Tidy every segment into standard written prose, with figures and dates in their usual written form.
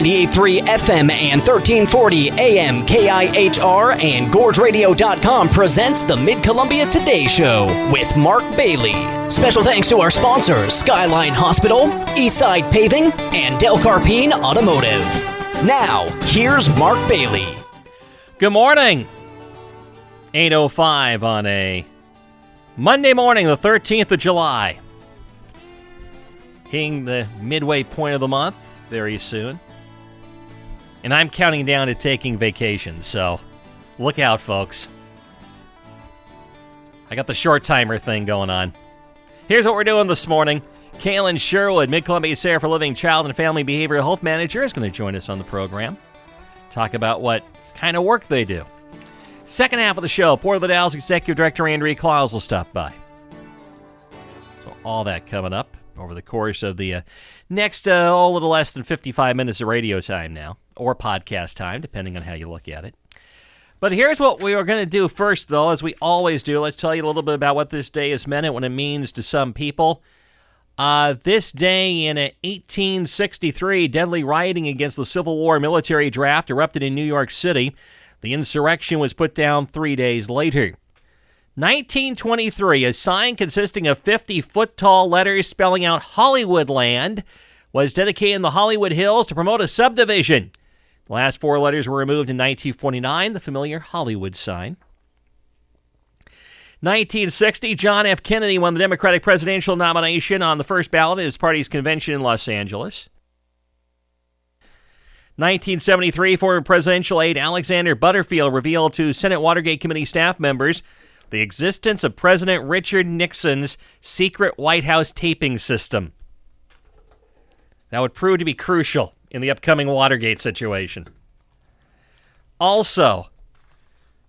98.3 FM and 1340 AM KIHR and GorgeRadio.com presents the Mid-Columbia Today Show with Mark Bailey. Special thanks to our sponsors, Skyline Hospital, Eastside Paving, and Del Carpine Automotive. Now, here's Mark Bailey. Good morning. 8:05 on a Monday morning, the 13th of July. Hitting the midway point of the month very soon. And I'm counting down to taking vacation, so look out, folks. I got the short timer thing going on. Here's what we're doing this morning. Kalyn Sherwood, Mid-Columbia Center for Living Child and Family Behavioral Health Manager, is going to join us on the program. Talk about what kind of work they do. Second half of the show, Port of the Dalles Executive Director Andrea Klaas will stop by. So all that coming up over the course of the next a little less than 55 minutes of radio time now, or podcast time, depending on how you look at it. But here's what we are going to do first, though, as we always do. Let's tell you a little bit about what this day has meant and what it means to some people. This day in 1863, deadly rioting against the Civil War military draft erupted in New York City. The insurrection was put down 3 days later. 1923, a sign consisting of 50-foot-tall letters spelling out Hollywoodland was dedicated in the Hollywood Hills to promote a subdivision. The last four letters were removed in 1949, the familiar Hollywood sign. 1960, John F. Kennedy won the Democratic presidential nomination on the first ballot at his party's convention in Los Angeles. 1973, former presidential aide Alexander Butterfield revealed to Senate Watergate Committee staff members the existence of President Richard Nixon's secret White House taping system. That would prove to be crucial in the upcoming Watergate situation. Also,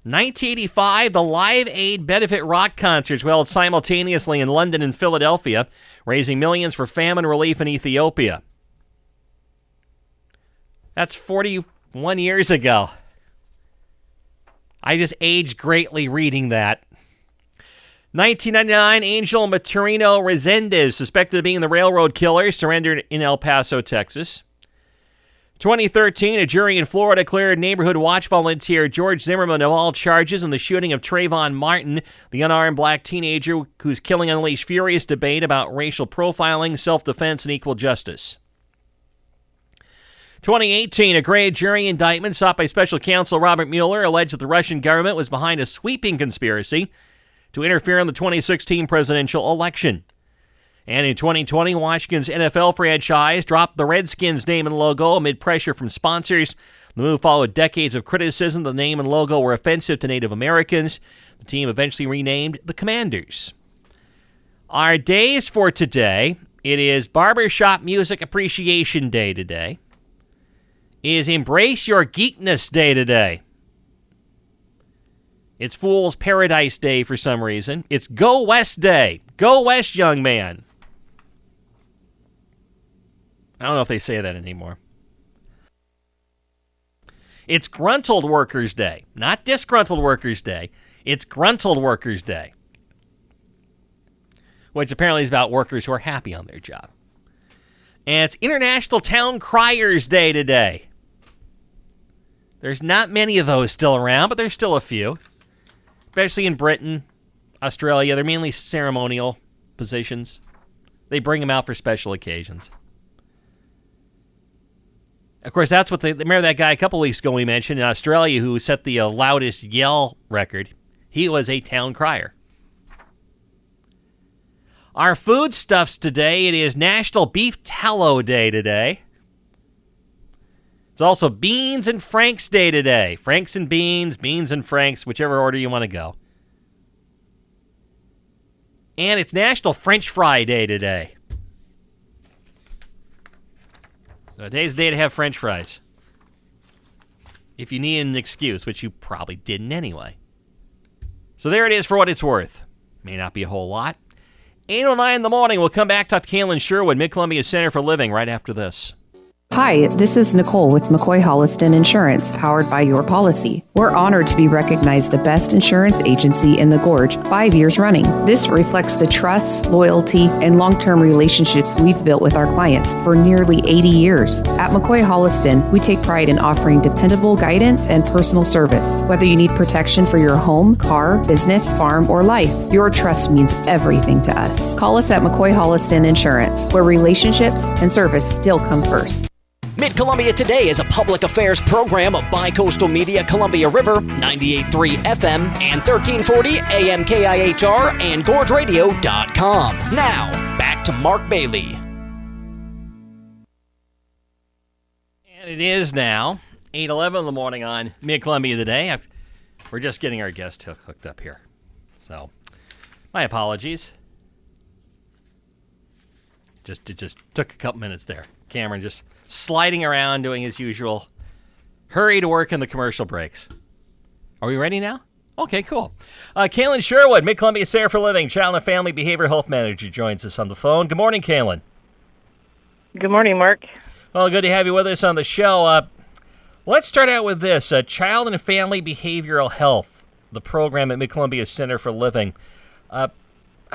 1985, the Live Aid benefit rock concerts were held simultaneously in London and Philadelphia, raising millions for famine relief in Ethiopia. That's 41 years ago. I just aged greatly reading that. 1999, Angel Maturino Resendez, suspected of being the railroad killer, surrendered in El Paso, Texas. 2013, a jury in Florida cleared neighborhood watch volunteer George Zimmerman of all charges in the shooting of Trayvon Martin, the unarmed black teenager whose killing unleashed furious debate about racial profiling, self-defense, and equal justice. 2018, a grand jury indictment sought by special counsel Robert Mueller alleged that the Russian government was behind a sweeping conspiracy to interfere in the 2016 presidential election. And in 2020, Washington's NFL franchise dropped the Redskins name and logo amid pressure from sponsors. The move followed decades of criticism. The name and logo were offensive to Native Americans. The team eventually renamed the Commanders. Our days for today, it is Barbershop Music Appreciation Day today. It is Embrace Your Geekness Day today. It's Fool's Paradise Day for some reason. It's Go West Day. Go West, young man. I don't know if they say that anymore. It's Gruntled Workers Day. Not Disgruntled Workers Day. It's Gruntled Workers Day. Which apparently is about workers who are happy on their job. And it's International Town Criers Day today. There's not many of those still around, but there's still a few. Especially in Britain, Australia. They're mainly ceremonial positions. They bring them out for special occasions. Of course, that's what remember that guy a couple weeks ago we mentioned in Australia who set the loudest yell record? He was a town crier. Our foodstuffs today, it is National Beef Tallow Day today. It's also Beans and Franks Day today. Franks and beans, beans and Franks, whichever order you want to go. And it's National French Fry Day today. So today's the day to have French fries. If you need an excuse, which you probably didn't anyway. So there it is for what it's worth. May not be a whole lot. 8:09 in the morning, we'll come back to Kalyn Sherwood, Mid-Columbia Center for Living, right after this. Hi, this is Nicole with McCoy Holliston Insurance, powered by Your Policy. We're honored to be recognized the best insurance agency in the Gorge 5 years running. This reflects the trust, loyalty, and long-term relationships we've built with our clients for nearly 80 years. At McCoy Holliston, we take pride in offering dependable guidance and personal service. Whether you need protection for your home, car, business, farm, or life, your trust means everything to us. Call us at McCoy Holliston Insurance, where relationships and service still come first. Mid-Columbia Today is a public affairs program of Bicoastal Media Columbia River, 98.3 FM and 1340 AM KIHR and GorgeRadio.com. Now, back to Mark Bailey. And it is now 8:11 in the morning on Mid-Columbia Today. We're just getting our guest hooked up here. So, my apologies. It just took a couple minutes there. Cameron just sliding around doing his usual hurry to work in the commercial breaks. Are we ready now? Okay, cool. Kalyn Sherwood, Mid-Columbia Center for Living, Child and Family Behavioral Health Manager, joins us on the phone. Good morning, Kalyn. Good morning, Mark. Well, good to have you with us on the show. Let's start out with this. Child and Family Behavioral Health, the program at Mid-Columbia Center for Living. I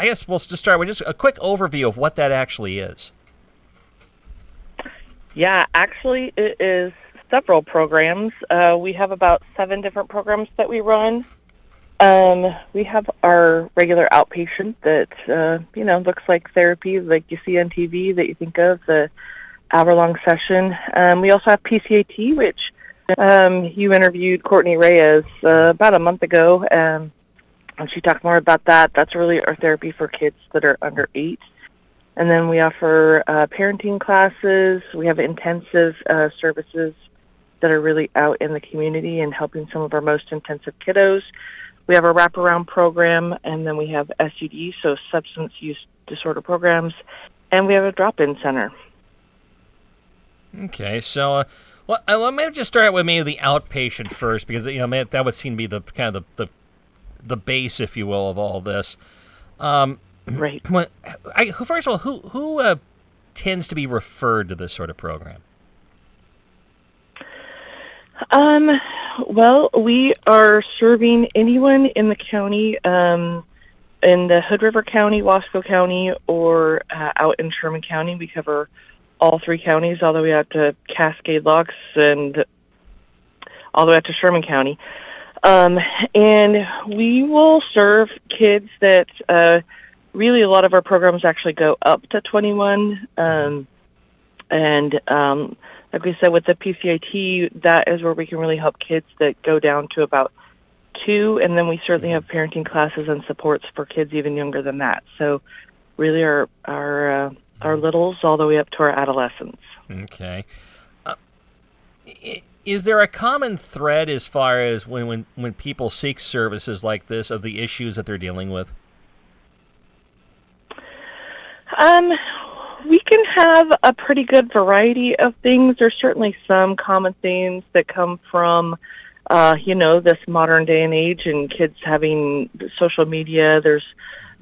guess we'll just start with just a quick overview of what that actually is. Yeah, actually, it is several programs. We have about 7 different programs that we run. We have our regular outpatient that, looks like therapy, like you see on TV that you think of, the hour-long session. We also have PCAT, which you interviewed Courtney Reyes about a month ago, and she talked more about that. That's really our therapy for kids that are under 8. And then we offer parenting classes. We have intensive services that are really out in the community and helping some of our most intensive kiddos. We have a wraparound program, and then we have SUD, so substance use disorder programs, and we have a drop-in center. Okay, so let me just start with maybe the outpatient first, because that would seem to be the kind of the base, if you will, of all this. Right. First of all, who tends to be referred to this sort of program? Well, we are serving anyone in the county, in the Hood River County, Wasco County, or out in Sherman County. We cover all 3 counties, all the way out to Cascade Locks and all the way out to Sherman County. And we will serve kids that really, a lot of our programs actually go up to 21. Like we said, with the PCIT, that is where we can really help kids that go down to about 2. And then we certainly have parenting classes and supports for kids even younger than that. So really our littles all the way up to our adolescents. Okay. Is there a common thread as far as when people seek services like this of the issues that they're dealing with? We can have a pretty good variety of things. There's certainly some common themes that come from, this modern day and age and kids having social media. There's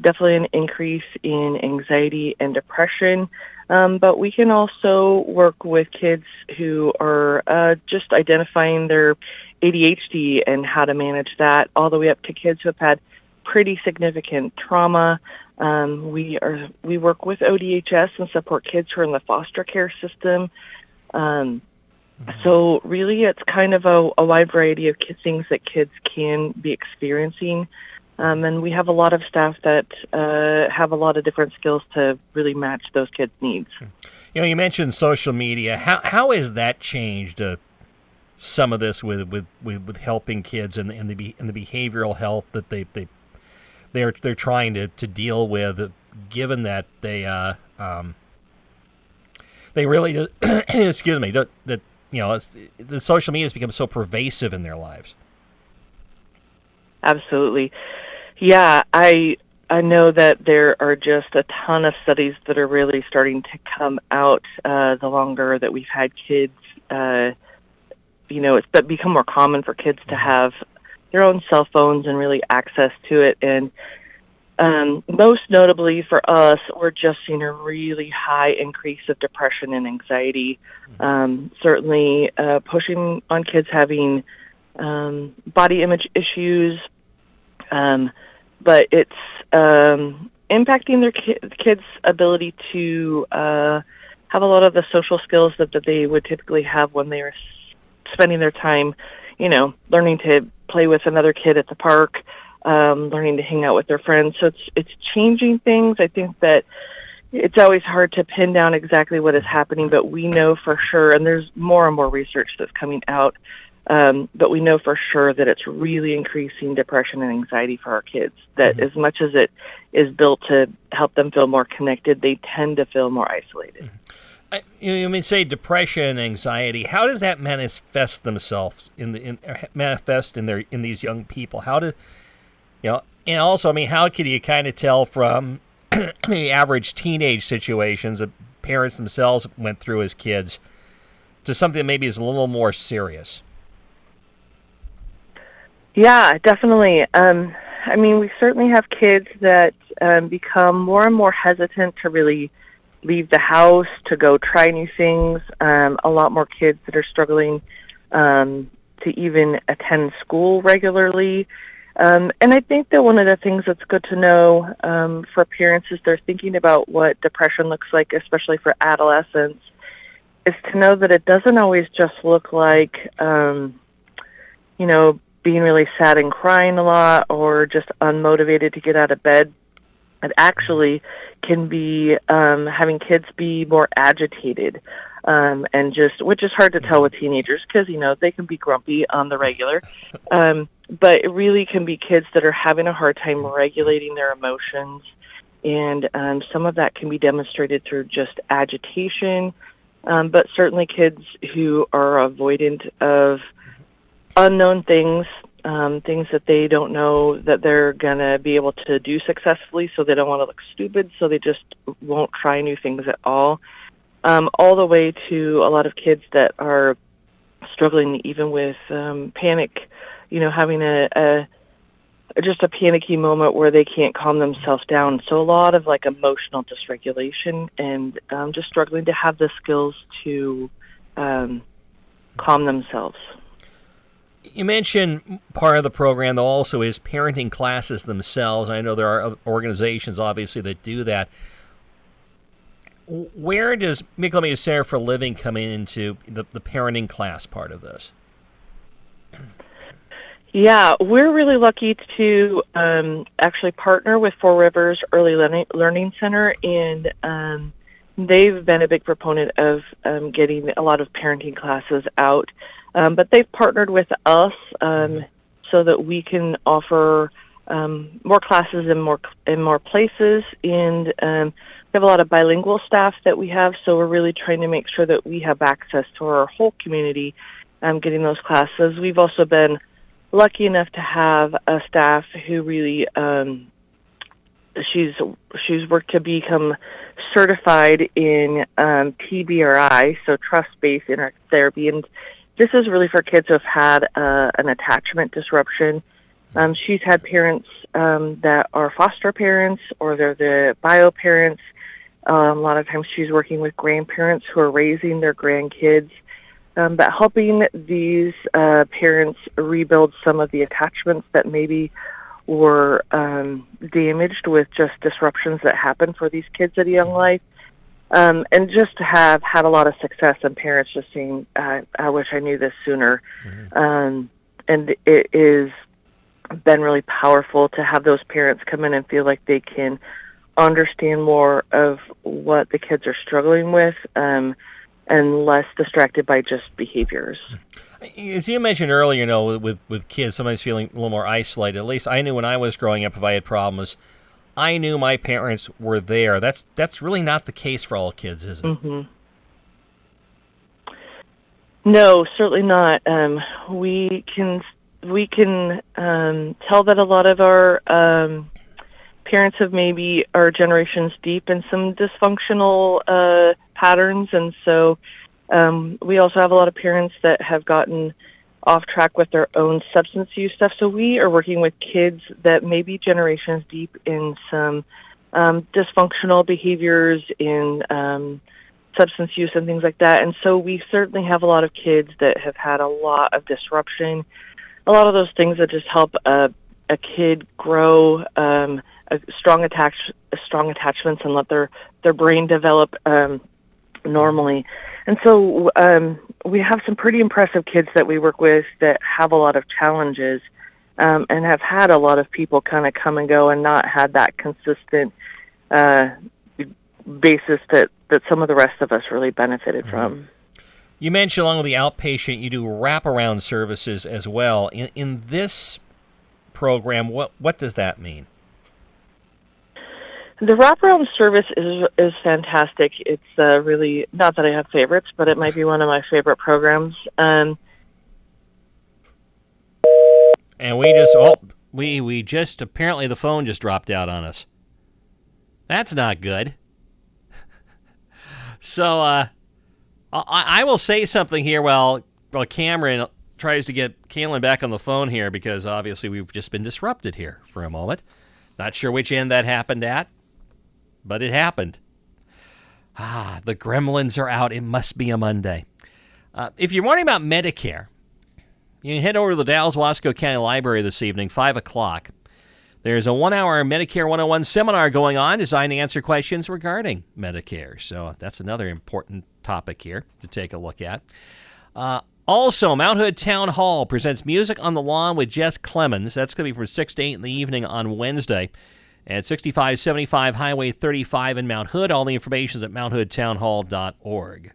definitely an increase in anxiety and depression. But we can also work with kids who are just identifying their ADHD and how to manage that, all the way up to kids who have had pretty significant trauma. We work with ODHS and support kids who are in the foster care system. So really it's kind of a wide variety of things that kids can be experiencing. And we have a lot of staff that have a lot of different skills to really match those kids' needs. You mentioned social media. How has that changed some of this with helping kids and the behavioral health that they're trying to deal with, given that they really excuse me, that the social media has become so pervasive in their lives. Absolutely. Yeah, I know that there are just a ton of studies that are really starting to come out the longer that we've had kids. It's become more common for kids to have their own cell phones and really access to it. And Most notably for us, we're just seeing a really high increase of depression and anxiety. Certainly pushing on kids having body image issues, but it's impacting their kids' ability to have a lot of the social skills that they would typically have when they were spending their time, learning to play with another kid at the park, learning to hang out with their friends. So it's changing things. I think that it's always hard to pin down exactly what is happening, but we know for sure, and there's more and more research that's coming out, but we know for sure that it's really increasing depression and anxiety for our kids, that as much as it is built to help them feel more connected, they tend to feel more isolated. You mean say depression and anxiety? How does that manifest themselves in these young people? How do and also, how can you kind of tell from the average teenage situations that parents themselves went through as kids to something that maybe is a little more serious? Yeah, definitely. We certainly have kids that become more and more hesitant to really leave the house, to go try new things. A lot more kids that are struggling to even attend school regularly. And I think that one of the things that's good to know for parents as they're thinking about what depression looks like, especially for adolescents, is to know that it doesn't always just look like, being really sad and crying a lot or just unmotivated to get out of bed. It actually can be having kids be more agitated, which is hard to tell with teenagers because, they can be grumpy on the regular. But it really can be kids that are having a hard time regulating their emotions. And some of that can be demonstrated through just agitation. But certainly kids who are avoidant of unknown things, things that they don't know that they're going to be able to do successfully, so they don't want to look stupid, so they just won't try new things at all the way to a lot of kids that are struggling even with panic, having just a panicky moment where they can't calm themselves down. So a lot of emotional dysregulation and just struggling to have the skills to calm themselves. You mentioned part of the program, though, also is parenting classes themselves. I know there are organizations, obviously, that do that. Where does Mid-Columbia Center for Living come into the parenting class part of this? Yeah, we're really lucky to actually partner with Four Rivers Early Learning Center, and they've been a big proponent of getting a lot of parenting classes out. But they've partnered with us so that we can offer more classes in more places, and we have a lot of bilingual staff that we have. So we're really trying to make sure that we have access to our whole community, getting those classes. We've also been lucky enough to have a staff who really she's worked to become certified in TBRI, so trust-based interactive therapy, and this is really for kids who have had an attachment disruption. She's had parents that are foster parents or they're the bio parents. A lot of times she's working with grandparents who are raising their grandkids, but helping these parents rebuild some of the attachments that maybe were damaged with just disruptions that happen for these kids at a young life. And just to have had a lot of success and parents just saying, I wish I knew this sooner. And it is been really powerful to have those parents come in and feel like they can understand more of what the kids are struggling with and less distracted by just behaviors. As you mentioned earlier, with kids, sometimes feeling a little more isolated. At least I knew when I was growing up, if I had problems, I knew my parents were there. That's really not the case for all kids, is it? Mm-hmm. No, certainly not. We can tell that a lot of our parents have maybe are generations deep in some dysfunctional patterns, and so we also have a lot of parents that have gotten off track with their own substance use stuff. So we are working with kids that may be generations deep in some dysfunctional behaviors, in substance use and things like that. And so we certainly have a lot of kids that have had a lot of disruption, a lot of those things that just help a kid grow strong attachments and let their brain develop normally. And so we have some pretty impressive kids that we work with that have a lot of challenges and have had a lot of people kind of come and go and not had that consistent basis that some of the rest of us really benefited from. You mentioned along with the outpatient, you do wraparound services as well. In this program, what does that mean? The wraparound service is fantastic. It's really, not that I have favorites, but it might be one of my favorite programs. And we just apparently the phone just dropped out on us. That's not good. So I will say something here while Cameron tries to get Kalyn back on the phone here, because obviously we've just been disrupted here for a moment. Not sure which end that happened at, but it happened. The gremlins are out. It must be a Monday. If you're wondering about Medicare, you can head over to the Dalles Wasco County Library this evening, 5 o'clock. There's a 1-hour Medicare 101 seminar going on designed to answer questions regarding Medicare. So that's another important topic here to take a look at. Also, Mount Hood Town Hall presents Music on the Lawn with Jess Clemens. That's going to be from 6 to 8 in the evening on Wednesday at 6575 Highway 35 in Mount Hood. All the information is at mounthoodtownhall.org.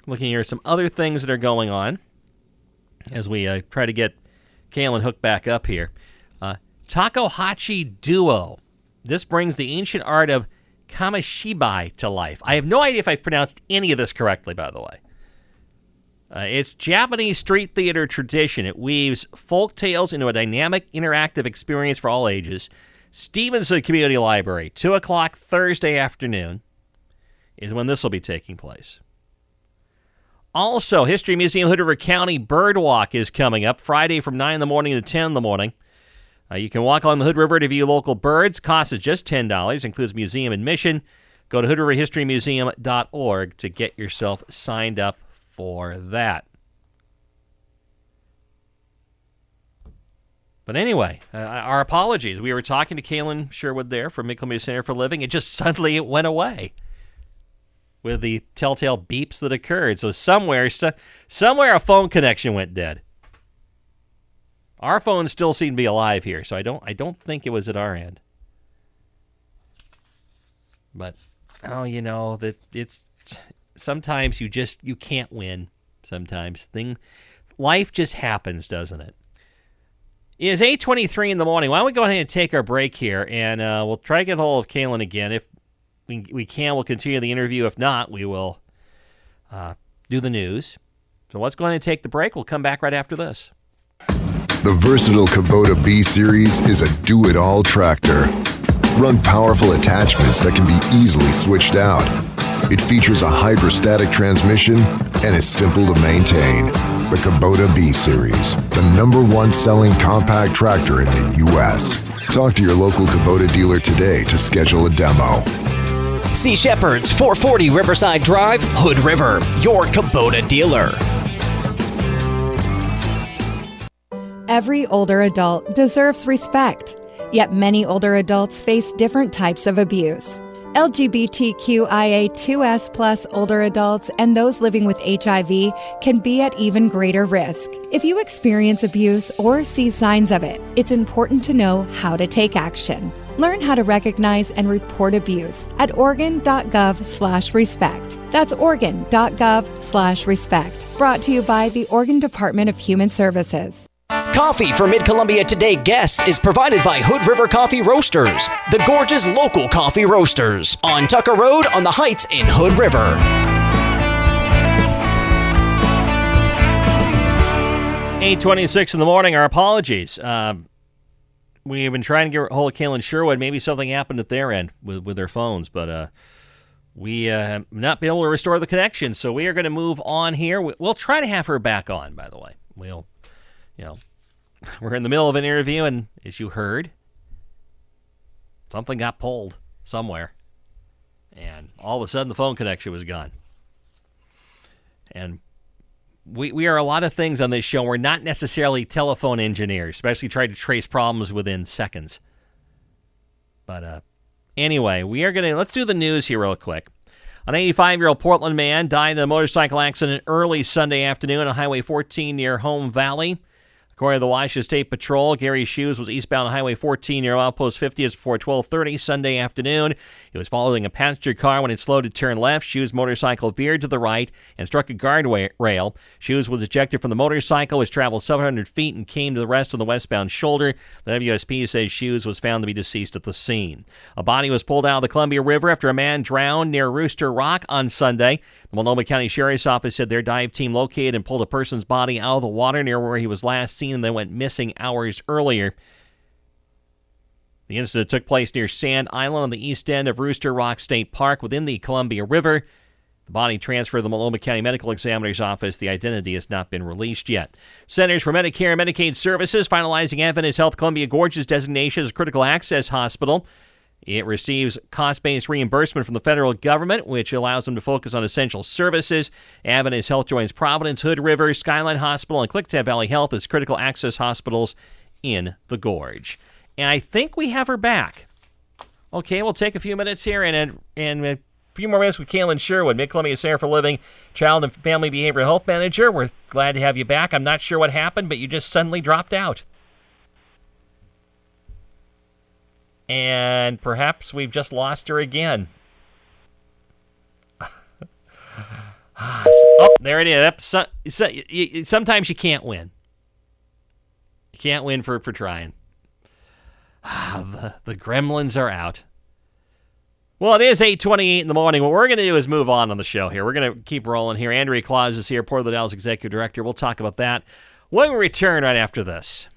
Looking here at some other things that are going on as we try to get Kalyn hooked back up here. Takohachi Duo. This brings the ancient art of kamishibai to life. I have no idea if I've pronounced any of this correctly, by the way. It's Japanese street theater tradition. It weaves folk tales into a dynamic, interactive experience for all ages. Stevenson Community Library, 2 o'clock Thursday afternoon is when this will be taking place. Also, History Museum Hood River County Birdwalk is coming up Friday from 9 in the morning to 10 in the morning. You can walk along the Hood River to view local birds. Cost is just $10. Includes museum admission. Go to hoodriverhistorymuseum.org to get yourself signed up for that. But anyway, our apologies. We were talking to Kalyn Sherwood there from Mid-Columbia Center for Living. It just suddenly it went away with the telltale beeps that occurred. So somewhere a phone connection went dead. Our phones still seem to be alive here, so I don't think it was at our end. But that it's sometimes you can't win. Sometimes life just happens, doesn't it? It is 8:23 in the morning. Why don't we go ahead and take our break here, and we'll try to get a hold of Kalyn again. If we can, we'll continue the interview. If not, we will do the news. So let's go ahead and take the break. We'll come back right after this. The versatile Kubota B-Series is a do-it-all tractor. Run powerful attachments that can be easily switched out. It features a hydrostatic transmission and is simple to maintain. The Kubota B-Series, the #1 selling compact tractor in the U.S. Talk to your local Kubota dealer today to schedule a demo. Sea Shepherd's 440 Riverside Drive, Hood River, your Kubota dealer. Every older adult deserves respect, yet many older adults face different types of abuse. LGBTQIA2S+ older adults and those living with HIV can be at even greater risk. If you experience abuse or see signs of it, it's important to know how to take action. Learn how to recognize and report abuse at oregon.gov/respect. That's oregon.gov/respect. Brought to you by the Oregon Department of Human Services. Coffee for Mid-Columbia Today guests is provided by Hood River Coffee Roasters, the gorgeous local coffee roasters, on Tucker Road on the Heights in Hood River. 8:26 in the morning. Our apologies. We have been trying to get a hold of Kalyn Sherwood. Maybe something happened at their end with their phones, but we have not been able to restore the connection, so we are going to move on here. We'll try to have her back on, by the way. We're in the middle of an interview, and as you heard, something got pulled somewhere, and all of a sudden the phone connection was gone. And we are a lot of things on this show. We're not necessarily telephone engineers, especially trying to trace problems within seconds. But anyway, let's do the news here real quick. An 85-year-old Portland man died in a motorcycle accident early Sunday afternoon on Highway 14 near Home Valley. According to the Washington State Patrol, Gary Shoes was eastbound on Highway 14 near Outpost 50 just before 12:30 Sunday afternoon. He was following a passenger car when it slowed to turn left. Shoes' motorcycle veered to the right and struck a guardrail. Shoes was ejected from the motorcycle, which traveled 700 feet and came to the rest on the westbound shoulder. The WSP says Shoes was found to be deceased at the scene. A body was pulled out of the Columbia River after a man drowned near Rooster Rock on Sunday. The Multnomah County Sheriff's Office said their dive team located and pulled a person's body out of the water near where he was last seen and then went missing hours earlier. The incident took place near Sand Island on the east end of Rooster Rock State Park within the Columbia River. The body transferred to the Multnomah County Medical Examiner's Office. The identity has not been released yet. Centers for Medicare and Medicaid Services finalizing Adventist Health Columbia Gorge's designation as a critical access hospital. It receives cost-based reimbursement from the federal government, which allows them to focus on essential services. Adventist Health joins Providence, Hood River, Skyline Hospital, and Clicktab Valley Health as critical access hospitals in the Gorge. And I think we have her back. Okay, we'll take a few minutes here and a few more minutes with Kalyn Sherwood, Mid-Columbia Center for Living Child and Family Behavioral Health Manager. We're glad to have you back. I'm not sure what happened, but you just suddenly dropped out. And perhaps we've just lost her again. Oh, there it is. Sometimes you can't win. You can't win for trying. The gremlins are out. Well, it is 8:28 in the morning. What we're going to do is move on the show here. We're going to keep rolling here. Andrea Klaas is here, Port of the Dalles Executive Director. We'll talk about that when we return right after this.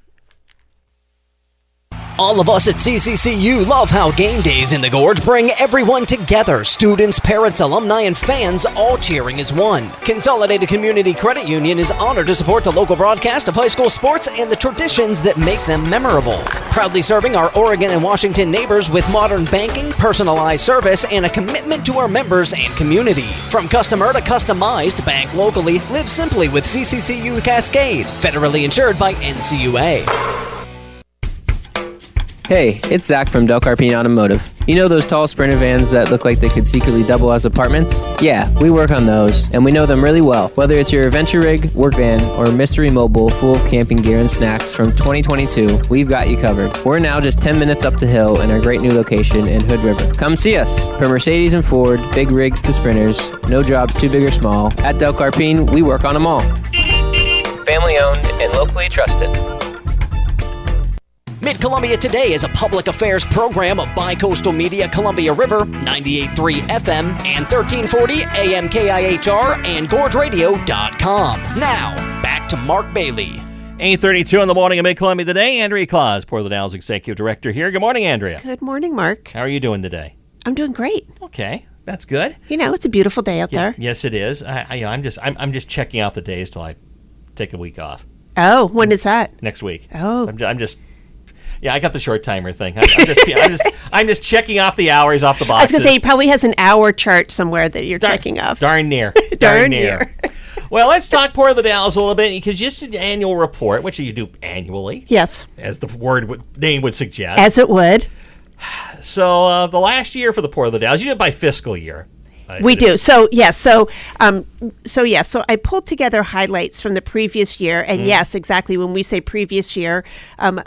All of us at CCCU love how game days in the Gorge bring everyone together. Students, parents, alumni, and fans all cheering as one. Consolidated Community Credit Union is honored to support the local broadcast of high school sports and the traditions that make them memorable. Proudly serving our Oregon and Washington neighbors with modern banking, personalized service, and a commitment to our members and community. From customer to customized, bank locally, live simply with CCCU Cascade. Federally insured by NCUA. Hey, it's Zach from Del Carpine Automotive. You know those tall Sprinter vans that look like they could secretly double as apartments? Yeah, we work on those, and we know them really well. Whether it's your adventure rig, work van, or mystery mobile full of camping gear and snacks from 2022, we've got you covered. We're now just 10 minutes up the hill in our great new location in Hood River. Come see us. From Mercedes and Ford, big rigs to Sprinters, no jobs too big or small. At Del Carpine, we work on them all. Family owned and locally trusted. Mid-Columbia Today is a public affairs program of Bicoastal Media Columbia River, 98.3 FM and 1340 AM KIHR and GorgeRadio.com. Now, back to Mark Bailey. 8:32 in the morning of Mid-Columbia Today. Andrea Klaas, Port of the Dalles Executive Director here. Good morning, Andrea. Good morning, Mark. How are you doing today? I'm doing great. Okay, that's good. You know, it's a beautiful day out there. Yes, it is. I'm just checking out the days till I take a week off. Oh, when is that? Next week. Oh. I'm just. Yeah, I got the short timer thing. I'm just checking off the hours off the boxes. I was going to say, he probably has an hour chart somewhere that you're checking off. Darn near. Darn near. Well, let's talk Port of the Dalles a little bit, because just an annual report, which you do annually. Yes. As the name would suggest. As it would. So the last year for the Port of the Dalles, you do it by fiscal year. We do. So I pulled together highlights from the previous year, and yes, exactly. When we say previous year,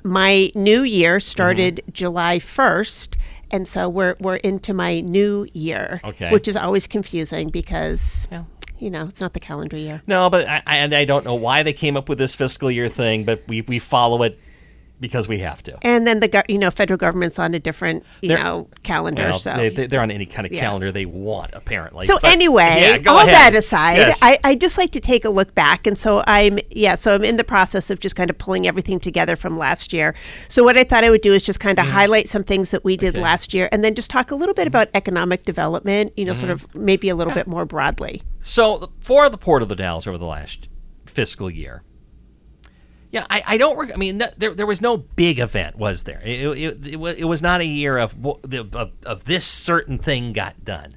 my new year started July 1st, and so we're into my new year, which is always confusing because you know it's not the calendar year. No, but I don't know why they came up with this fiscal year thing, but we follow it because we have to. And then federal government's on a different, calendar. Well, so they're on any kind of calendar they want, apparently. So anyway, go all ahead. that aside, Yes. I just like to take a look back. And so I'm in the process of just kind of pulling everything together from last year. So what I thought I would do is just kind of highlight some things that we did last year, and then just talk a little bit about economic development, sort of maybe a little bit more broadly. So for the Port of the Dalles over the last fiscal year, I don't. I mean, there was no big event, was there? It was not a year of this certain thing got done.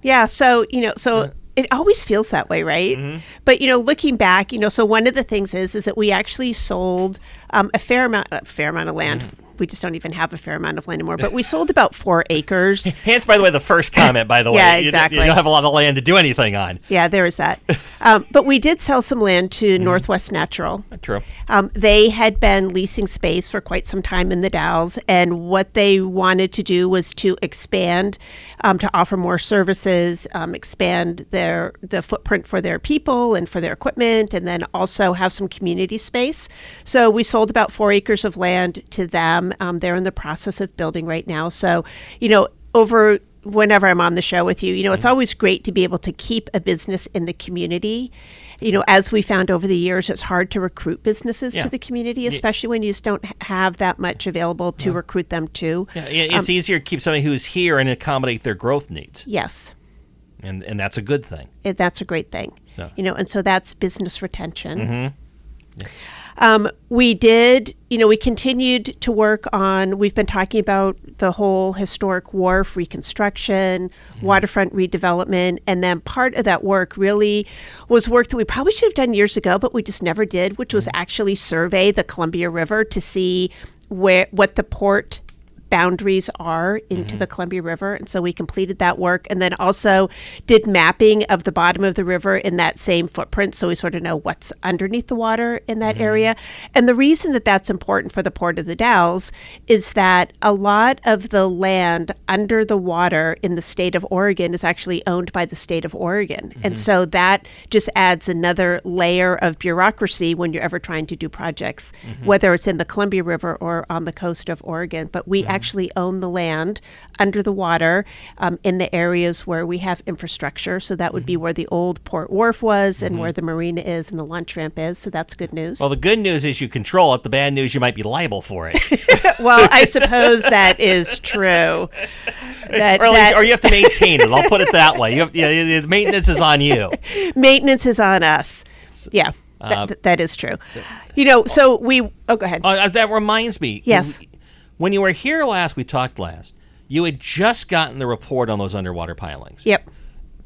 Yeah. So it always feels that way, right? Mm-hmm. But looking back, so one of the things is that we actually sold a fair amount of land. Mm-hmm. We just don't even have a fair amount of land anymore. But we sold about 4 acres. Hence, by the way, the first comment, by the way. Yeah, exactly. You don't have a lot of land to do anything on. Yeah, there is that. But we did sell some land to Northwest Natural. True. They had been leasing space for quite some time in the Dalles, and what they wanted to do was to expand, to offer more services, expand the footprint for their people and for their equipment, and then also have some community space. So we sold about 4 acres of land to them. They're in the process of building right now. So, over whenever I'm on the show with you, it's always great to be able to keep a business in the community. As we found over the years, it's hard to recruit businesses to the community, especially when you just don't have that much available to recruit them to. Yeah, it's easier to keep somebody who's here and accommodate their growth needs. Yes. And that's a good thing. That's a great thing. So. And so that's business retention. Mm-hmm. Yeah. We continued to work on, we've been talking about the whole historic wharf reconstruction, waterfront redevelopment, and then part of that work really was work that we probably should have done years ago, but we just never did, which was actually survey the Columbia River to see what the port boundaries are into the Columbia River. And so we completed that work, and then also did mapping of the bottom of the river in that same footprint, so we sort of know what's underneath the water in that area. And the reason that that's important for the Port of the Dalles is that a lot of the land under the water in the state of Oregon is actually owned by the state of Oregon. And so that just adds another layer of bureaucracy when you're ever trying to do projects, whether it's in the Columbia River or on the coast of Oregon. But we actually own the land under the water in the areas where we have infrastructure. So that would be where the old Port Wharf was and where the marina is and the lunch ramp is. So that's good news. Well, the good news is you control it. The bad news, you might be liable for it. Well, I suppose that is true. Or you have to maintain it. I'll put it that way. The maintenance is on you. Maintenance is on us. Yeah, that is true. So we... Oh, go ahead. That reminds me. Yes. When you were here last, we talked last, you had just gotten the report on those underwater pilings. Yep.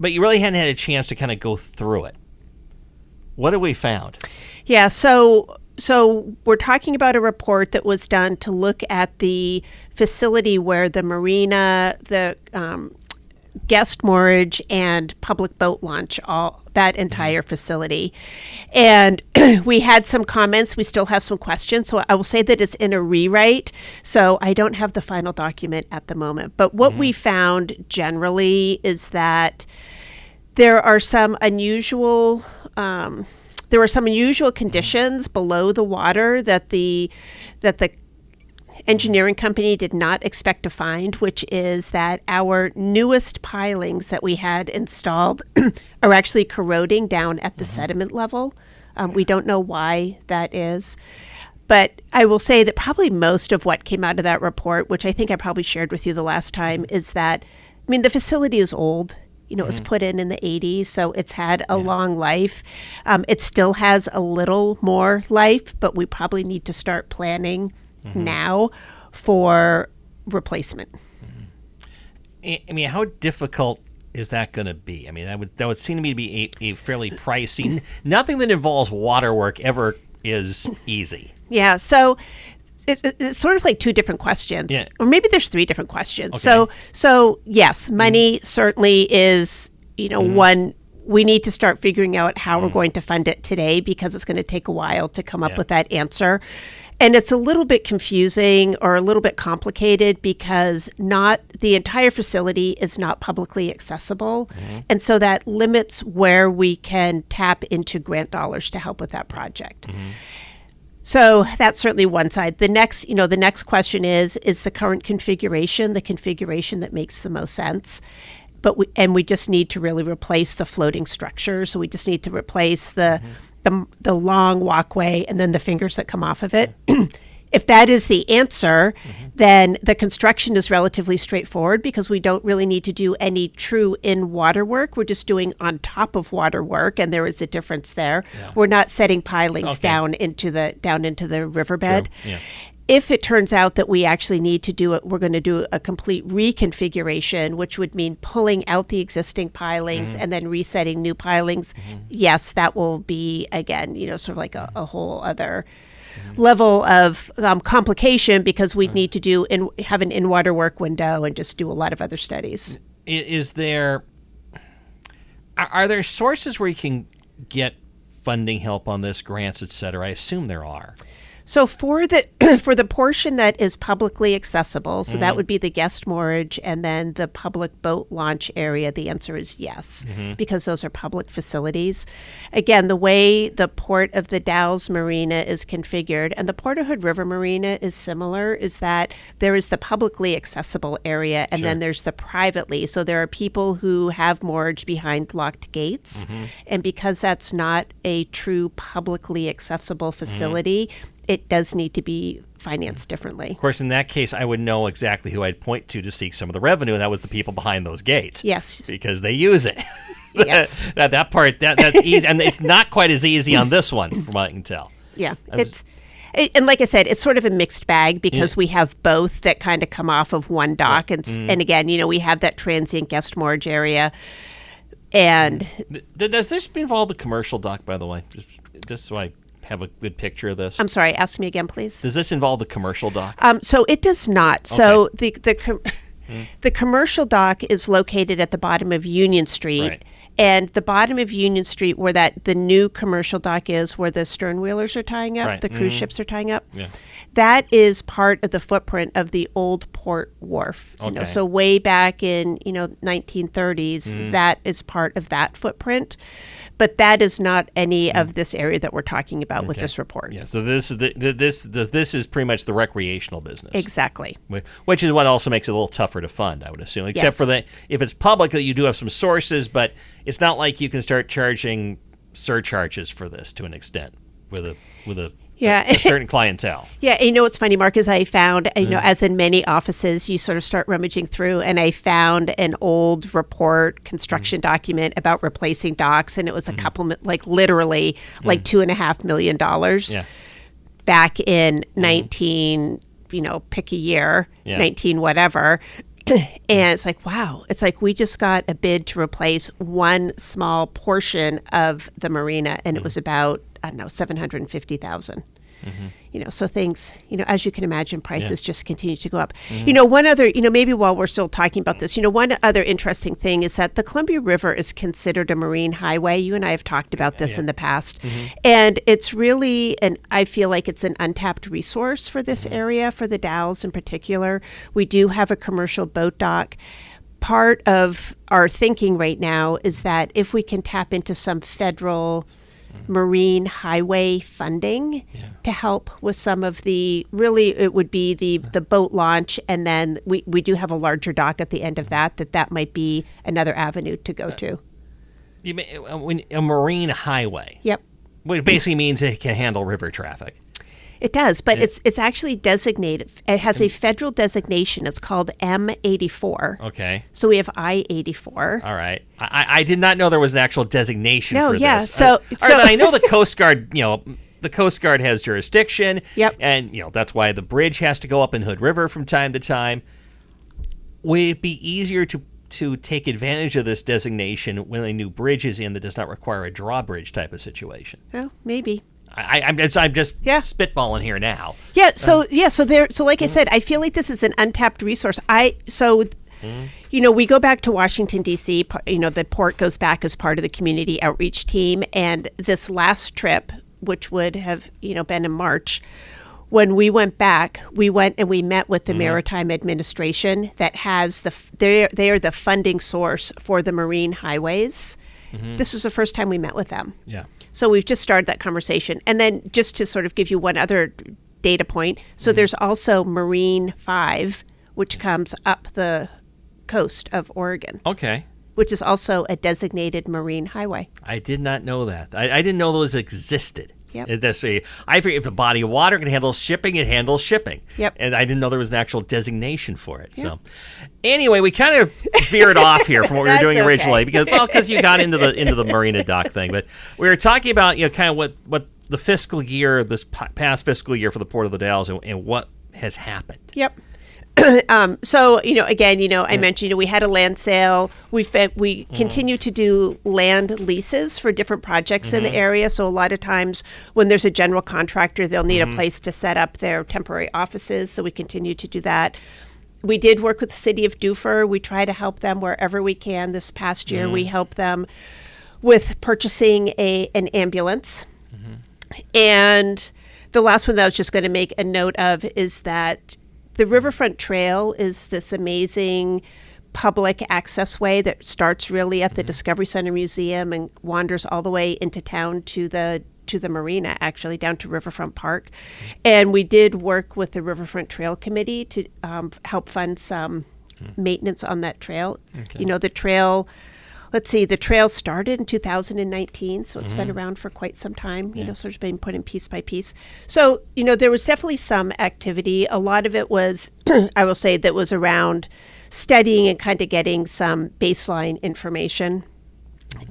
But you really hadn't had a chance to kind of go through it. What have we found? Yeah, so we're talking about a report that was done to look at the facility where the marina, the guest moorage, and public boat launch, all that entire facility. And we had some comments. We still have some questions. So I will say that it's in a rewrite. So I don't have the final document at the moment. But what we found generally is that there are some unusual conditions below the water that the engineering company did not expect to find, which is that our newest pilings that we had installed are actually corroding down at the sediment level. We don't know why that is. But I will say that probably most of what came out of that report, which I think I probably shared with you the last time, is that, the facility is old. It was put in the 80s, so it's had a long life. It still has a little more life, but we probably need to start planning now for replacement. How difficult is that going to be? That would seem to me to be a fairly pricey. Nothing that involves water work ever is easy. Yeah, so it's sort of like two different questions, or maybe there's 3 different questions. Okay. So yes, money certainly is, one. We need to start figuring out how we're going to fund it today, because it's going to take a while to come up with that answer. And it's a little bit confusing or a little bit complicated because not the entire facility is not publicly accessible. And so that limits where we can tap into grant dollars to help with that project. So that's certainly one side. The next question is the current configuration the configuration that makes the most sense? But we just need to really replace the floating structure. So we just need to replace the long walkway and then the fingers that come off of it. If that is the answer, then the construction is relatively straightforward because we don't really need to do any true in-water work. We're just doing on top of water work, and there is a difference there. Yeah. We're not setting pilings down into the riverbed. True. Yeah. If it turns out that we actually need to do it, we're going to do a complete reconfiguration, which would mean pulling out the existing pilings and then resetting new pilings. Yes, that will be, again, sort of like a whole other level of complication because we'd need to have an in-water work window and just do a lot of other studies. Are there sources where you can get funding help on this, grants, et cetera? I assume there are. So for the portion that is publicly accessible, so that would be the guest moorage and then the public boat launch area, the answer is yes, because those are public facilities. Again, the way the Port of the Dalles Marina is configured, and the Port of Hood River Marina is similar, is that there is the publicly accessible area and then there's the privately. So there are people who have moorage behind locked gates, and because that's not a true publicly accessible facility, it does need to be financed differently. Of course, in that case, I would know exactly who I'd point to seek some of the revenue, and that was the people behind those gates. Yes. Because they use it. Yes. that part, that's easy. And it's not quite as easy on this one, from what I can tell. Yeah. And like I said, it's sort of a mixed bag because we have both that kind of come off of one dock. And again, we have that transient guest moorage area. And does this involve the commercial dock, by the way? Just so I have a good picture of this. I'm sorry, ask me again, please. Does this involve the commercial dock? So it does not. Okay. So the commercial dock is located at the bottom of Union Street. Right. And the bottom of Union Street, where the new commercial dock is, where the stern wheelers are tying up, the cruise ships are tying up, that is part of the footprint of the old port wharf. Okay. So way back in 1930s, that is part of that footprint. But that is not any of this area that we're talking about with this report. Yeah. So this is pretty much the recreational business. Exactly. Which is what also makes it a little tougher to fund, I would assume. Except for if it's public, you do have some sources, but it's not like you can start charging surcharges for this to an extent with a certain clientele. Yeah, what's funny, Mark, is I found, as in many offices, you sort of start rummaging through, and I found an old report, construction document about replacing docks, and it was a couple, literally, $2.5 million back in 19, pick a year, 19 whatever. And it's like, wow, it's like we just got a bid to replace one small portion of the marina, and it was about, $750,000. So things, as you can imagine, prices just continue to go up. One other, maybe while we're still talking about this, one other interesting thing is that the Columbia River is considered a marine highway. You and I have talked about this in the past. And it's really, I feel like it's an untapped resource for this area, for the Dalles in particular. We do have a commercial boat dock. Part of our thinking right now is that if we can tap into some federal marine highway funding to help with some of it would be the boat launch, and then we do have a larger dock at the end of that might be another avenue to go to. You mean a marine highway? Yep. What it basically means it can handle river traffic. It does, but it's actually designated. It has a federal designation. It's called M84. Okay. So we have I-84. All right. I did not know there was an actual designation for this. So I know the Coast Guard, the Coast Guard has jurisdiction. Yep. And, that's why the bridge has to go up in Hood River from time to time. Would it be easier to take advantage of this designation when a new bridge is in that does not require a drawbridge type of situation? Oh, maybe. I'm just spitballing here now. Yeah. So like I said, I feel like this is an untapped resource. We go back to Washington D.C. The port goes back as part of the community outreach team, and this last trip, which would have been in March, when we went back, we went and we met with the Maritime Administration that has they are the funding source for the marine highways. This was the first time we met with them. Yeah. So we've just started that conversation. And then just to sort of give you one other data point, so there's also Marine 5, which comes up the coast of Oregon. Okay. Which is also a designated marine highway. I did not know that. I didn't know those existed. Yep. I figured if a body of water can handle shipping, it handles shipping. Yep. And I didn't know there was an actual designation for it. Yep. So, anyway, we kind of veered off here from what we were doing originally because you got into the marina dock thing. But we were talking about kind of what the fiscal year, this past fiscal year for the Port of the Dalles, and what has happened. Yep. So, again, I mentioned, we had a land sale. We continue to do land leases for different projects in the area. So a lot of times when there's a general contractor, they'll need a place to set up their temporary offices. So we continue to do that. We did work with the city of Dufur. We try to help them wherever we can. This past year, we helped them with purchasing an ambulance. And the last one that I was just going to make a note of is that the Riverfront Trail is this amazing public access way that starts really at the Discovery Center Museum and wanders all the way into town to the marina, actually down to Riverfront Park. And we did work with the Riverfront Trail Committee to help fund some maintenance on that trail. Okay. The trail, the trail started in 2019, so it's been around for quite some time, so it's been put in piece by piece. So, there was definitely some activity. A lot of it was, I will say, that was around studying and kind of getting some baseline information.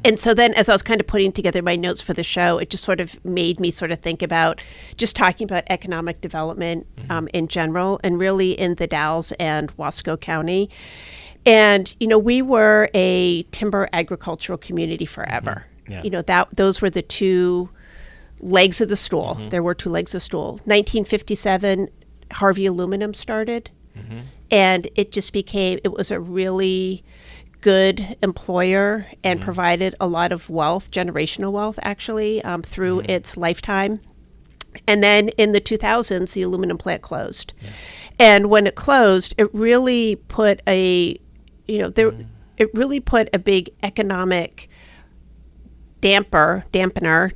And so then as I was kind of putting together my notes for the show, it just sort of made me sort of think about just talking about economic development in general, and really in the Dalles and Wasco County. And, we were a timber agricultural community forever. Those were the two legs of the stool. There were two legs of the stool. 1957, Harvey Aluminum started. And it was a really good employer and provided a lot of wealth, generational wealth, actually, through its lifetime. And then in the 2000s, the aluminum plant closed. And when it closed, it really put it really put a big economic dampener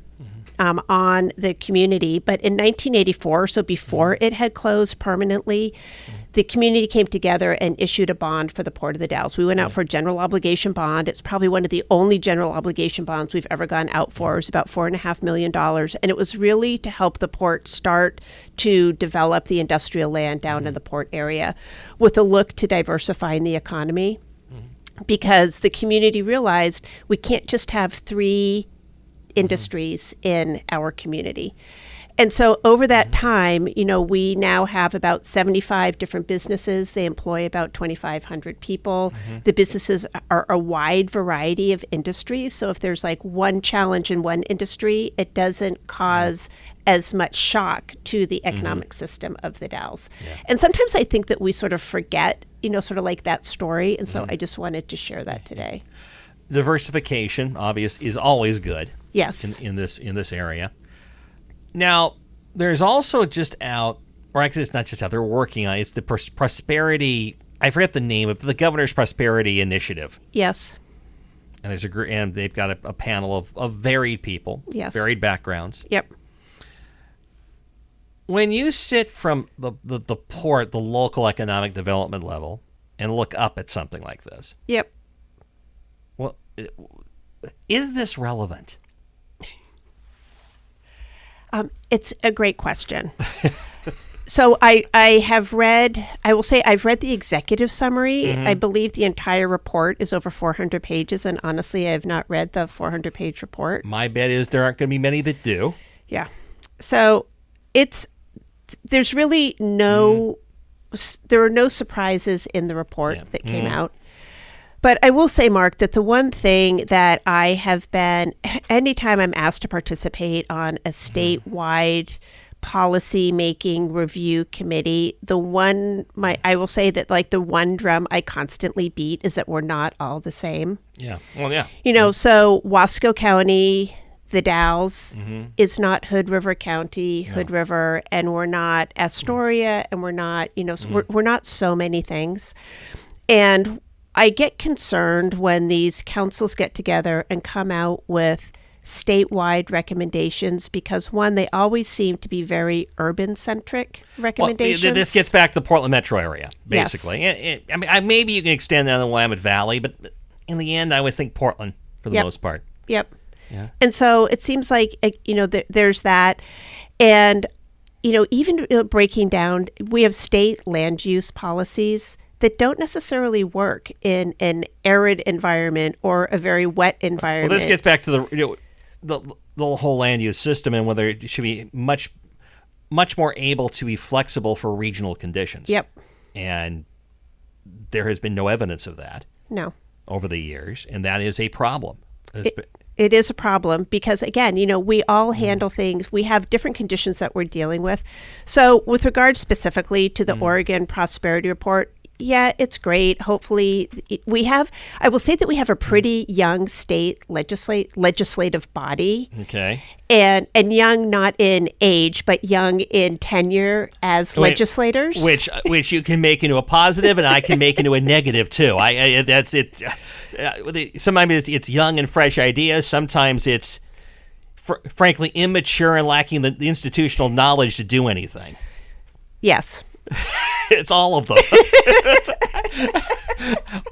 on the community. But in 1984, so before it had closed permanently, the community came together and issued a bond for the Port of the Dalles. We went out for a general obligation bond. It's probably one of the only general obligation bonds we've ever gone out for. It was about $4.5 million. And it was really to help the port start to develop the industrial land down in the port area with a look to diversifying the economy. Because the community realized we can't just have three industries in our community. And so over that time, we now have about 75 different businesses. They employ about 2,500 people. The businesses are a wide variety of industries. So if there's like one challenge in one industry, it doesn't cause as much shock to the economic system of the Dalles. And sometimes I think that we sort of forget, sort of like that story. And so I just wanted to share that today. Diversification, is always good. Yes. In this area. Now, there's also just out, or actually it's not just out, they're working on it. It's the Prosperity, I forget the name, but the Governor's Prosperity Initiative. Yes. And there's and they've got a panel of varied people, varied backgrounds. Yep. When you sit from the port, the local economic development level, and look up at something like this. Yep. Well, is this relevant? It's a great question. So I've read the executive summary. I believe the entire report is over 400 pages. And honestly, I have not read the 400-page report. My bet is there aren't going to be many that do. Yeah. So there's really there are no surprises in the report that came out. But I will say, Mark, that the one thing that I have been, anytime I'm asked to participate on a statewide policy making review committee, I will say that like the one drum I constantly beat is that we're not all the same. Yeah. Well, yeah. So Wasco County, the Dalles is not Hood River County, Hood River, and we're not Astoria, and we're not, we're not so many things. And I get concerned when these councils get together and come out with statewide recommendations because, one, they always seem to be very urban-centric recommendations. Well, this gets back to the Portland metro area, basically. Yes. I mean, maybe you can extend that on the Willamette Valley, but in the end, I always think Portland for the most part. Yep. Yeah. And so it seems like, there's that. And, even breaking down, we have state land use policies that don't necessarily work in an arid environment or a very wet environment. Well, this gets back to the whole land use system and whether it should be much more able to be flexible for regional conditions. Yep. And there has been no evidence of that. No. Over the years, and that is a problem. It is a problem because, again, we all handle things. We have different conditions that we're dealing with. So with regard specifically to the Oregon Prosperity Report, yeah, it's great. Hopefully I will say that we have a pretty young state legislative body. Okay. And young not in age, but young in tenure as legislators. Which you can make into a positive and I can make into a negative too. That's it. Sometimes it's young and fresh ideas. Sometimes it's frankly immature and lacking the institutional knowledge to do anything. Yes. It's all of them.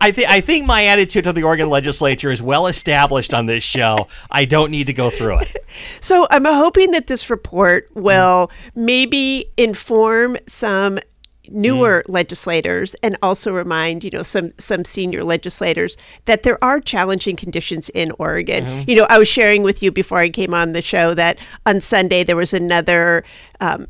I think my attitude to the Oregon legislature is well established on this show. I don't need to go through it. So I'm hoping that this report will maybe inform some newer legislators and also remind, some senior legislators that there are challenging conditions in Oregon. I was sharing with you before I came on the show that on Sunday there was another,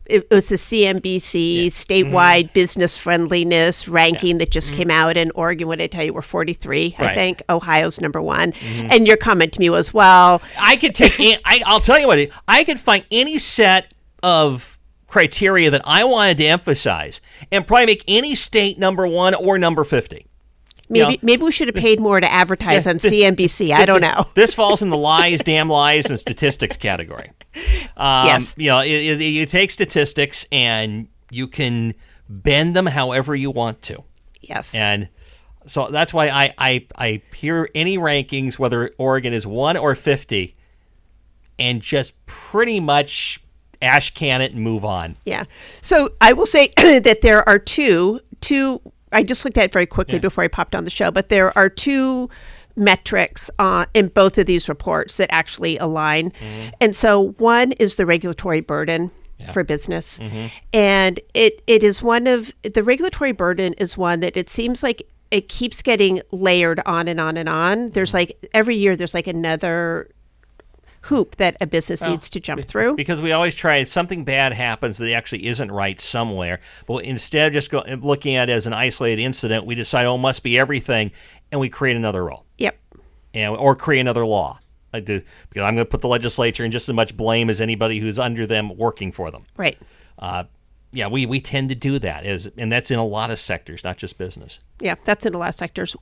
it was the CNBC statewide business friendliness ranking that just came out, and Oregon, what did I tell you, we're 43, I think. Ohio's number 1. And your comment to me was, well, I could take, I'll tell you what, I could find any set of criteria that I wanted to emphasize and probably make any state number 1 or number 50. Maybe we should have paid more to advertise on CNBC. I don't know. This falls in the lies, damn lies, and statistics category. Yes. You take statistics and you can bend them however you want to. Yes. And so that's why I hear any rankings, whether Oregon is 1 or 50, and just pretty much ash can it and move on. Yeah. So I will say that there are two, I just looked at it very quickly before I popped on the show, but there are 2 metrics in both of these reports that actually align. And so one is the regulatory burden for business. And it is one of, the regulatory burden is one that it seems like it keeps getting layered on and on and on. There's every year there's another hoop that a business needs to jump through. Because we always try, something bad happens that actually isn't right somewhere, but instead of just looking at it as an isolated incident, we decide, it must be everything, and we create another rule. Yep. Or create another law. Because I'm going to put the legislature in just as much blame as anybody who's under them working for them. Right. We tend to do that, and that's in a lot of sectors, not just business. Yeah, that's in a lot of sectors.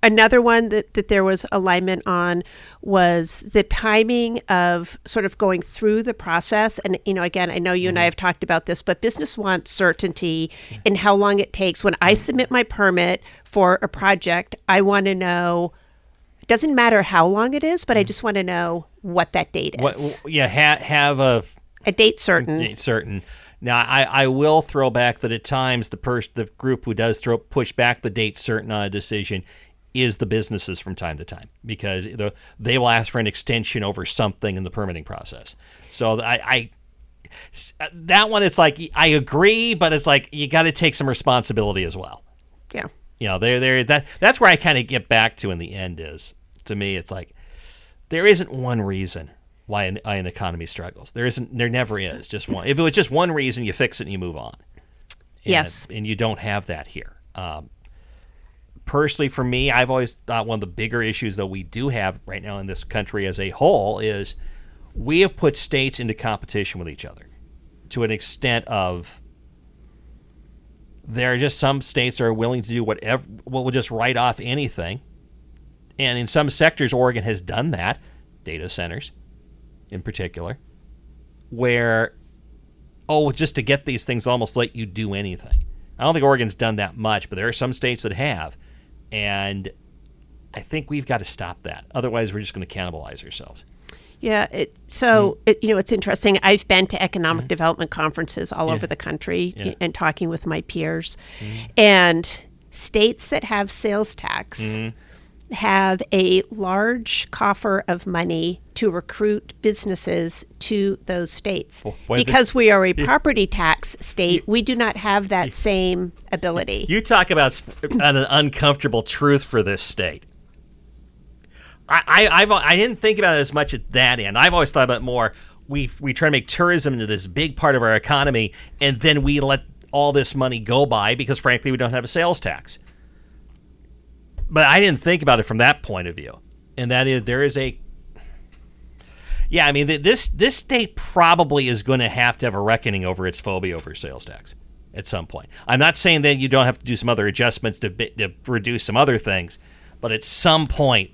Another one that there was alignment on was the timing of sort of going through the process. And, again, I know you and I have talked about this, but business wants certainty in how long it takes. When I submit my permit for a project, I want to know, it doesn't matter how long it is, but I just want to know what that date is. Have a date certain. Date certain. Now, I will throw back that at times the group who does push back the date certain on a decision is the businesses from time to time, because they will ask for an extension over something in the permitting process. So that one, it's like, I agree, but it's like you got to take some responsibility as well. Yeah. That's where I kind of get back to in the end is, to me, it's like there isn't one reason why an economy struggles. There never is just one. If it was just one reason, you fix it and you move on. Yes. And you don't have that here. Personally, for me, I've always thought one of the bigger issues that we do have right now in this country as a whole is we have put states into competition with each other to an extent of there are just some states that are willing to do whatever, will just write off anything. And in some sectors, Oregon has done that, data centers in particular, where, just to get these things, almost let you do anything. I don't think Oregon's done that much, but there are some states that have. And I think we've got to stop that. Otherwise, we're just going to cannibalize ourselves. Yeah. It's interesting. I've been to economic development conferences all over the country and talking with my peers. And states that have sales tax have a large coffer of money to recruit businesses to those states. Because we are a property tax state, we do not have that same ability. You talk about an uncomfortable truth for this state. I didn't think about it as much at that end. I've always thought about it more, we try to make tourism into this big part of our economy, and then we let all this money go by because, frankly, we don't have a sales tax. But I didn't think about it from that point of view. And that is, there is a... Yeah, I mean, this state probably is going to have a reckoning over its phobia over sales tax at some point. I'm not saying that you don't have to do some other adjustments to reduce some other things, but at some point,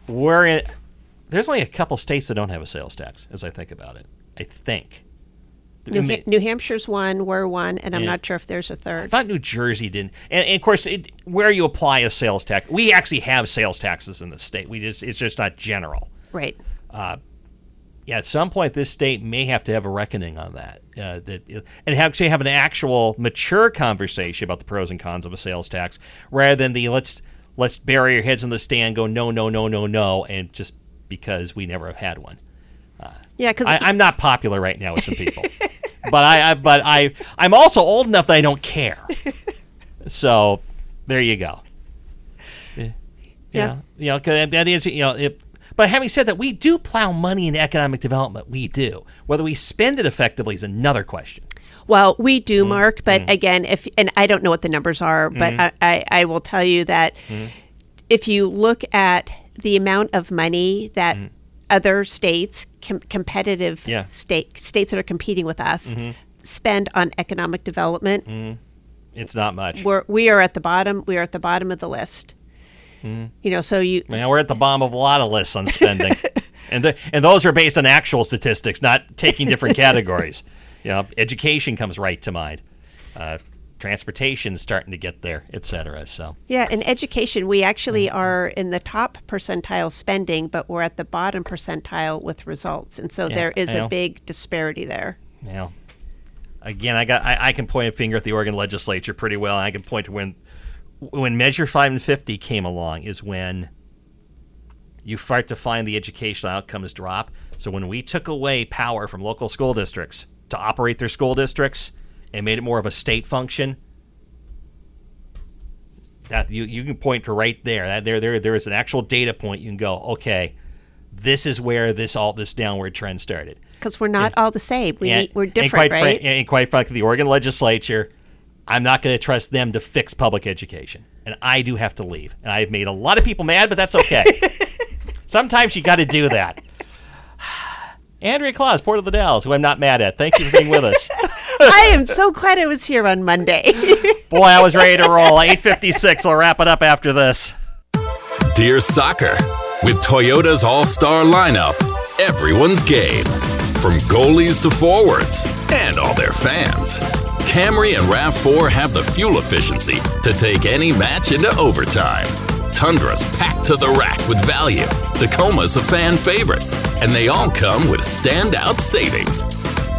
there's only a couple states that don't have a sales tax, as I think about it. I think. New Hampshire's one, we're one, and I'm not sure if there's a third. I thought New Jersey didn't. And of course, where you apply a sales tax, we actually have sales taxes in the state. It's just not general. Right. At some point, this state may have to have a reckoning on that, and actually have an actual mature conversation about the pros and cons of a sales tax, rather than the let's bury our heads in the sand, go no, no, no, no, no, and just because we never have had one. Because I'm not popular right now with some people, but I'm also old enough that I don't care. So there you go. Because that is But having said that, we do plow money into economic development. We do. Whether we spend it effectively is another question. Well, we do, Mark. But again, and I don't know what the numbers are, but I will tell you that if you look at the amount of money that other states, competitive states that are competing with us, spend on economic development, it's not much. We are at the bottom. We are at the bottom of the list. So we're at the bottom of a lot of lists on spending, and those are based on actual statistics, not taking different categories. Education comes right to mind. Transportation is starting to get there, et cetera. So in education, we actually are in the top percentile spending, but we're at the bottom percentile with results, and so there is a big disparity there. Yeah. Again, I can point a finger at the Oregon legislature pretty well, and I can point to when Measure 5 and 50 came along is when you start to find the educational outcomes drop. So when we took away power from local school districts to operate their school districts and made it more of a state function, that you can point to right there. There is an actual data point. You can go, okay, this is where this downward trend started. Because we're not all the same. We're different, right? And quite frankly, the Oregon legislature, I'm not going to trust them to fix public education. And I do have to leave. And I've made a lot of people mad, but that's okay. Sometimes you got to do that. Andrea Klaas, Port of the Dalles, who I'm not mad at. Thank you for being with us. I am so glad I was here on Monday. Boy, I was ready to roll. 8:56. We'll wrap it up after this. Dear Soccer, with Toyota's all-star lineup, everyone's game. From goalies to forwards and all their fans. Camry and RAV4 have the fuel efficiency to take any match into overtime. Tundra's packed to the rack with value. Tacoma's a fan favorite. And they all come with standout savings.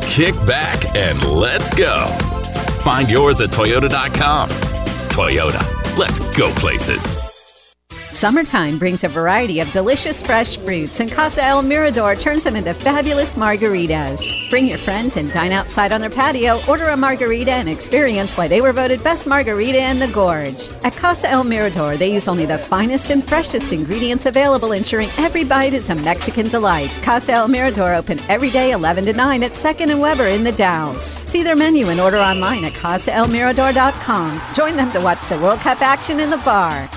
Kick back and let's go. Find yours at Toyota.com. Toyota, let's go places. Summertime brings a variety of delicious fresh fruits, and Casa El Mirador turns them into fabulous margaritas. Bring your friends and dine outside on their patio, order a margarita, and experience why they were voted best margarita in the Gorge. At Casa El Mirador, they use only the finest and freshest ingredients available, ensuring every bite is a Mexican delight. Casa El Mirador open every day 11 to 9 at 2nd and Weber in the Dalles. See their menu and order online at CasaElMirador.com. Join them to watch the World Cup action in the bar.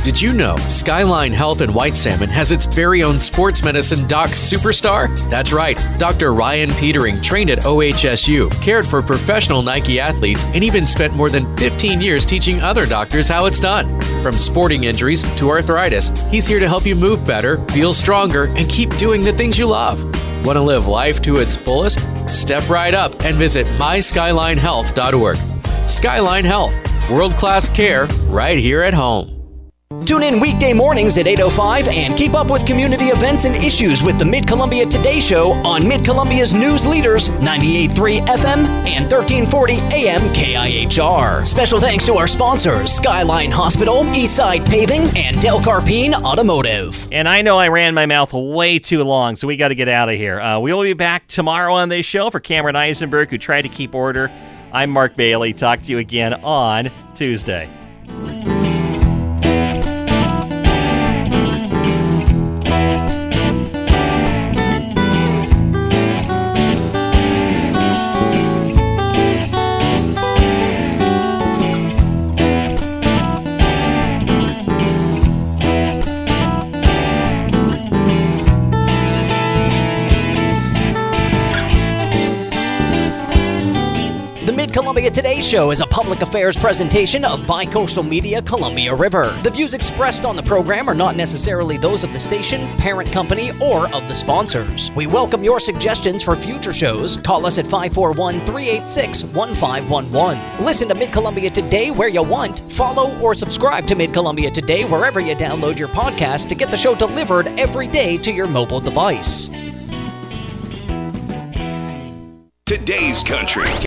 Did you know Skyline Health in White Salmon has its very own sports medicine doc superstar? That's right. Dr. Ryan Petering trained at OHSU, cared for professional Nike athletes, and even spent more than 15 years teaching other doctors how it's done. From sporting injuries to arthritis, he's here to help you move better, feel stronger, and keep doing the things you love. Want to live life to its fullest? Step right up and visit myskylinehealth.org. Skyline Health, world-class care right here at home. Tune in weekday mornings at 8:05 and keep up with community events and issues with the Mid-Columbia Today Show on Mid-Columbia's news leaders, 98.3 FM and 1340 AM KIHR. Special thanks to our sponsors, Skyline Hospital, Eastside Paving, and Del Carpine Automotive. And I know I ran my mouth way too long, so we got to get out of here. We will be back tomorrow on this show. For Cameron Eisenberg, who tried to keep order, I'm Mark Bailey. Talk to you again on Tuesday. Columbia Today Show is a public affairs presentation of Bicoastal Media Columbia River. The views expressed on the program are not necessarily those of the station, parent company, or of the sponsors. We welcome your suggestions for future shows. Call us at 541-386-1511. Listen to Mid-Columbia Today where you want. Follow or subscribe to Mid-Columbia Today wherever you download your podcast to get the show delivered every day to your mobile device. Today's Country.